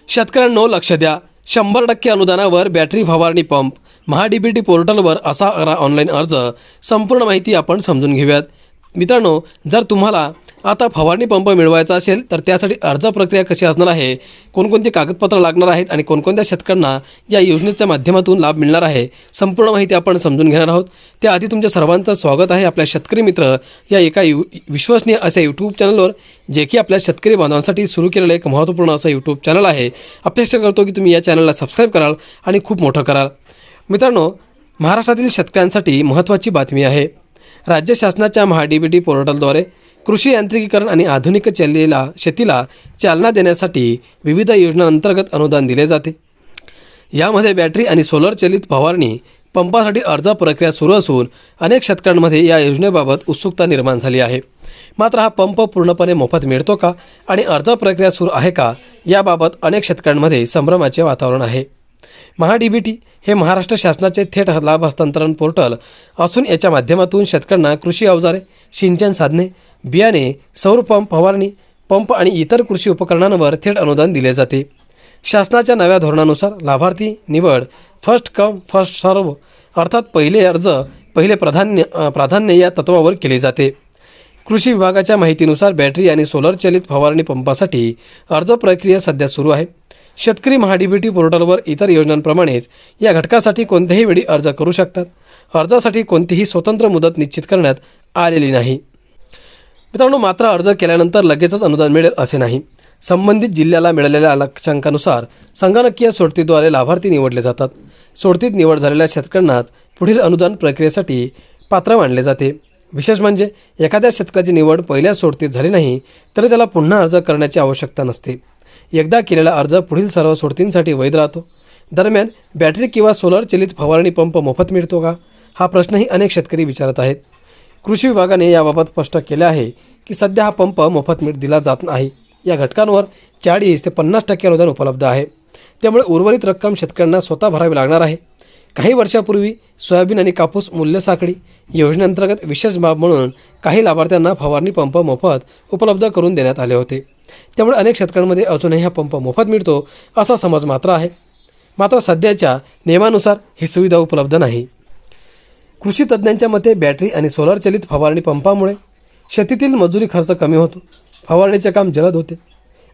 शेतकऱ्यांनो लक्ष द्या, 100% अनुदानावर बॅटरी फवारणी पंप. महाडीबीटी पोर्टलवर असा करा ऑनलाईन अर्ज. संपूर्ण माहिती आपण समजून घेऊयात. मित्रांनो, जर तुम्हाला आता फवारणी पंप मिळवायचा असेल तर त्यासाठी अर्ज प्रक्रिया कशी असणार आहे, कोणकोणती कागदपत्र लागणार आहेत आणि कोणकोणत्या शेतकऱ्यांना या योजनेच्या माध्यमातून लाभ मिळणार आहे, संपूर्ण माहिती आपण समजून घेणार आहोत. त्याआधी तुमच्या सर्वांचं स्वागत आहे आपल्या शेतकरी मित्र या एका विश्वसनीय अशा यूट्यूब चॅनलवर, जे की आपल्या शेतकरी बांधवांसाठी सुरू केलेलं एक महत्त्वपूर्ण असं यूट्यूब चॅनल आहे. अपेक्षा करतो की तुम्ही या चॅनलला सबस्क्राईब कराल आणि खूप मोठं कराल. मित्रांनो, महाराष्ट्रातील शेतकऱ्यांसाठी महत्त्वाची बातमी आहे. राज्य शासनाच्या महाडीबीटी पोर्टलद्वारे कृषी यांत्रिकीकरण आणि आधुनिक शेतीला चालना देण्यासाठी विविध योजनांअंतर्गत अनुदान दिले जाते. यामध्ये बॅटरी आणि सोलर चालित फवारणी पंपासाठी अर्ज प्रक्रिया सुरू असून अनेक शेतकऱ्यांमध्ये या योजनेबाबत उत्सुकता निर्माण झाली आहे. मात्र हा पंप पूर्णपणे मोफत मिळतो का आणि अर्ज प्रक्रिया सुरू आहे का, याबाबत अनेक शेतकऱ्यांमध्ये संभ्रमाचे वातावरण आहे. महाडीबीटी हे महाराष्ट्र शासनाचे थेट लाभ हस्तांतरण पोर्टल असून याच्या माध्यमातून शेतकऱ्यांना कृषी अवजारे, सिंचन साधने, बियाणे, सौर पंप फवारणी पंप आणि इतर कृषी उपकरणांवर थेट अनुदान दिले जाते. शासनाच्या नव्या धोरणानुसार लाभार्थी निवड फर्स्ट कम फर्स्ट सर्व अर्थात पहिले अर्ज पहिले प्राधान्य या तत्वावर केले जाते. कृषी विभागाच्या माहितीनुसार बॅटरी आणि सोलर चालित फवारणी पंपासाठी अर्ज प्रक्रिया सध्या सुरू आहे. शेतकरी महाडीबीटी पोर्टलवर इतर योजनांप्रमाणेच या घटकासाठी कोणत्याही वेळी अर्ज करू शकतात. अर्जासाठी कोणतीही स्वतंत्र मुदत निश्चित करण्यात आलेली नाही. मित्रांनो, मात्र अर्ज केल्यानंतर लगेचच अनुदान मिळेल असे नाही. संबंधित जिल्ह्याला मिळालेल्या लक्ष्यांकानुसार संगणकीय सोडतीद्वारे लाभार्थी निवडले जातात. सोडतीत निवड झालेल्या शेतकऱ्यांनाच पुढील अनुदान प्रक्रियेसाठी पात्र मानले जाते. विशेष म्हणजे एखाद्या शेतकऱ्याची निवड पहिल्या सोडतीत झाली नाही तरी त्याला पुन्हा अर्ज करण्याची आवश्यकता नसते. एकदा केलेला अर्ज पुढील सर्व सोडतींसाठी वैध राहतो. दरम्यान बॅटरी किंवा सोलर चालित फवारणी पंप मोफत मिळतो का, हा प्रश्नही अनेक शेतकरी विचारत आहेत. कृषी विभागाने याबाबत स्पष्ट केले आहे की सध्या हा पंप मोफत दिला जात नाही. या घटकांवर 40 ते 50% अनुदान उपलब्ध आहे. त्यामुळे उर्वरित रक्कम शेतकऱ्यांना स्वतः भरावी लागणार आहे. काही वर्षापूर्वी सोयाबीन आणि कापूस मूल्य साखळी योजनेअंतर्गत विशेष बाब म्हणून काही लाभार्थ्यांना फवारणी पंप मोफत उपलब्ध करून देण्यात आले होते. त्यामुळे अनेक शेतकऱ्यांमध्ये अजूनही हा पंप मोफत मिळतो असा समज मात्र आहे. मात्र सध्याच्या नियमानुसार ही सुविधा उपलब्ध नाही. कृषी तज्ज्ञांच्या मते बॅटरी आणि सोलर चालित फवारणी पंपामुळे शेतीतील मजुरी खर्च कमी होतो, फवारणीचे काम जलद होते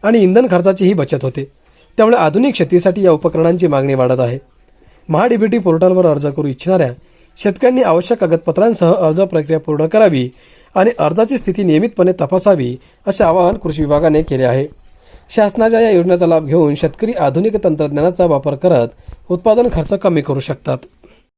आणि इंधन खर्चाचीही बचत होते. त्यामुळे आधुनिक शेतीसाठी या उपकरणांची मागणी वाढत आहे. महाडीबीटी पोर्टलवर अर्ज करू इच्छिणाऱ्या शेतकऱ्यांनी आवश्यक कागदपत्रांसह अर्ज प्रक्रिया पूर्ण करावी आणि अर्जाची स्थिती नियमितपणे तपासावी असे आवाहन कृषी विभागाने केले आहे. शासनाच्या या योजनेचा लाभ घेऊन शेतकरी आधुनिक तंत्रज्ञानाचा वापर करत उत्पादन खर्च कमी करू शकतात.